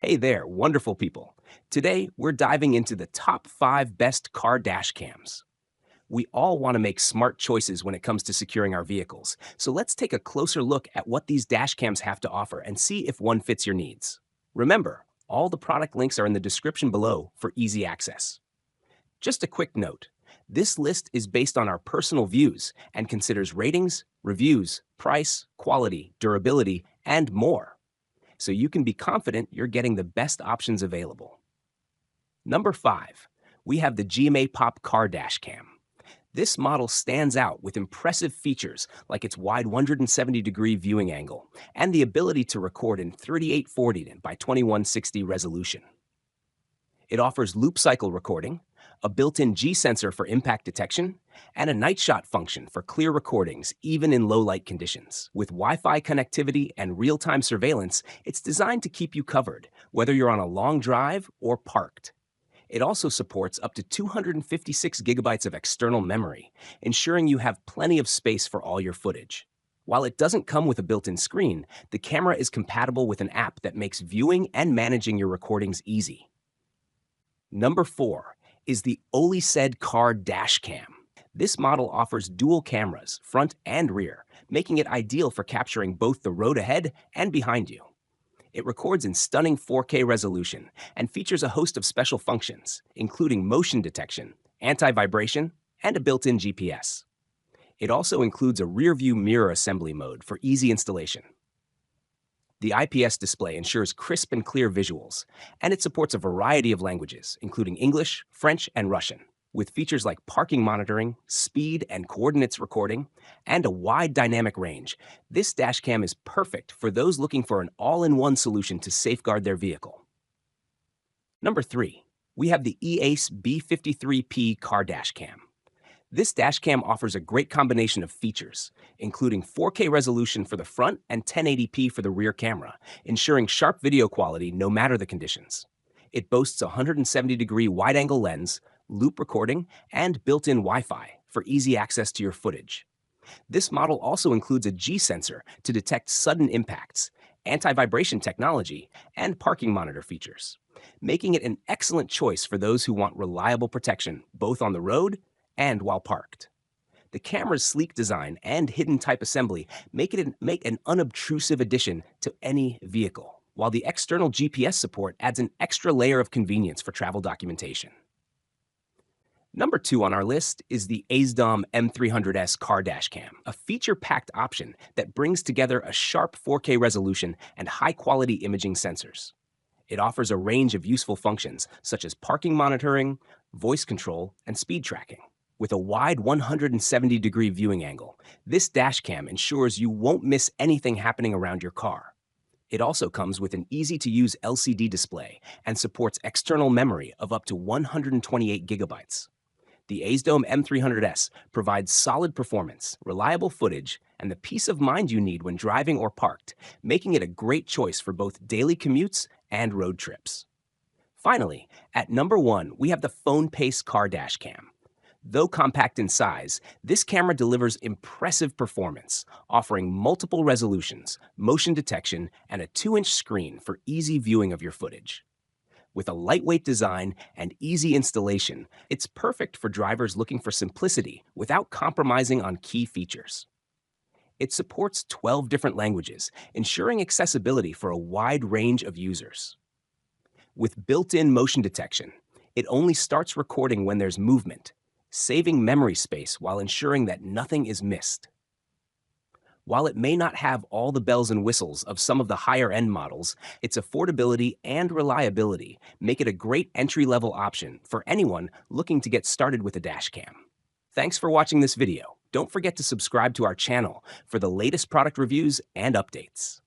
Hey there, wonderful people. Today, we're diving into the top 5 best car dash cams. We all want to make smart choices when it comes to securing our vehicles, so let's take a closer look at what these dash cams have to offer and see if one fits your needs. Remember, all the product links are in the description below for easy access. Just a quick note, this list is based on our personal views and considers ratings, reviews, price, quality, durability, and more, so you can be confident you're getting the best options available. Number 5, we have the GMAIPOP Car Dash Cam. This model stands out with impressive features like its wide 170-degree viewing angle and the ability to record in 3840 by 2160 resolution. It offers loop cycle recording, a built-in G sensor for impact detection, and a night shot function for clear recordings even in low light conditions. With Wi-Fi connectivity and real-time surveillance, it's designed to keep you covered, whether you're on a long drive or parked. It also supports up to 256 gigabytes of external memory, ensuring you have plenty of space for all your footage. While it doesn't come with a built-in screen, the camera is compatible with an app that makes viewing and managing your recordings easy. Number 4 is the OLESED Car Dash Cam. This model offers dual cameras, front and rear, making it ideal for capturing both the road ahead and behind you. It records in stunning 4K resolution and features a host of special functions, including motion detection, anti-vibration, and a built-in GPS. It also includes a rear-view mirror assembly mode for easy installation. The IPS display ensures crisp and clear visuals, and it supports a variety of languages, including English, French, and Russian. With features like parking monitoring, speed and coordinates recording, and a wide dynamic range, this dashcam is perfect for those looking for an all-in-one solution to safeguard their vehicle. Number 3, we have the EACE B53P Car Dashcam. This dashcam offers a great combination of features, including 4K resolution for the front and 1080p for the rear camera, ensuring sharp video quality no matter the conditions. It boasts a 170-degree wide-angle lens, loop recording, and built-in Wi-Fi for easy access to your footage. This model also includes a G sensor to detect sudden impacts, anti-vibration technology, and parking monitor features, making it an excellent choice for those who want reliable protection both on the road and while parked. The camera's sleek design and hidden type assembly make an unobtrusive addition to any vehicle, while the external GPS support adds an extra layer of convenience for travel documentation. Number 2 on our list is the AZDOME M300S Car Dashcam, a feature-packed option that brings together a sharp 4K resolution and high-quality imaging sensors. It offers a range of useful functions such as parking monitoring, voice control, and speed tracking. With a wide 170-degree viewing angle, this dashcam ensures you won't miss anything happening around your car. It also comes with an easy-to-use LCD display and supports external memory of up to 128 gigabytes. The AZDOME M300S provides solid performance, reliable footage, and the peace of mind you need when driving or parked, making it a great choice for both daily commutes and road trips. Finally, at number 1, we have the PHONEPACE Car Dashcam. Though compact in size, this camera delivers impressive performance, offering multiple resolutions, motion detection, and a 2-inch screen for easy viewing of your footage. With a lightweight design and easy installation, it's perfect for drivers looking for simplicity without compromising on key features. It supports 12 different languages, ensuring accessibility for a wide range of users. With built-in motion detection, it only starts recording when there's movement, saving memory space while ensuring that nothing is missed. While it may not have all the bells and whistles of some of the higher-end models, its affordability and reliability make it a great entry-level option for anyone looking to get started with a dashcam. Thanks for watching this video. Don't forget to subscribe to our channel for the latest product reviews and updates.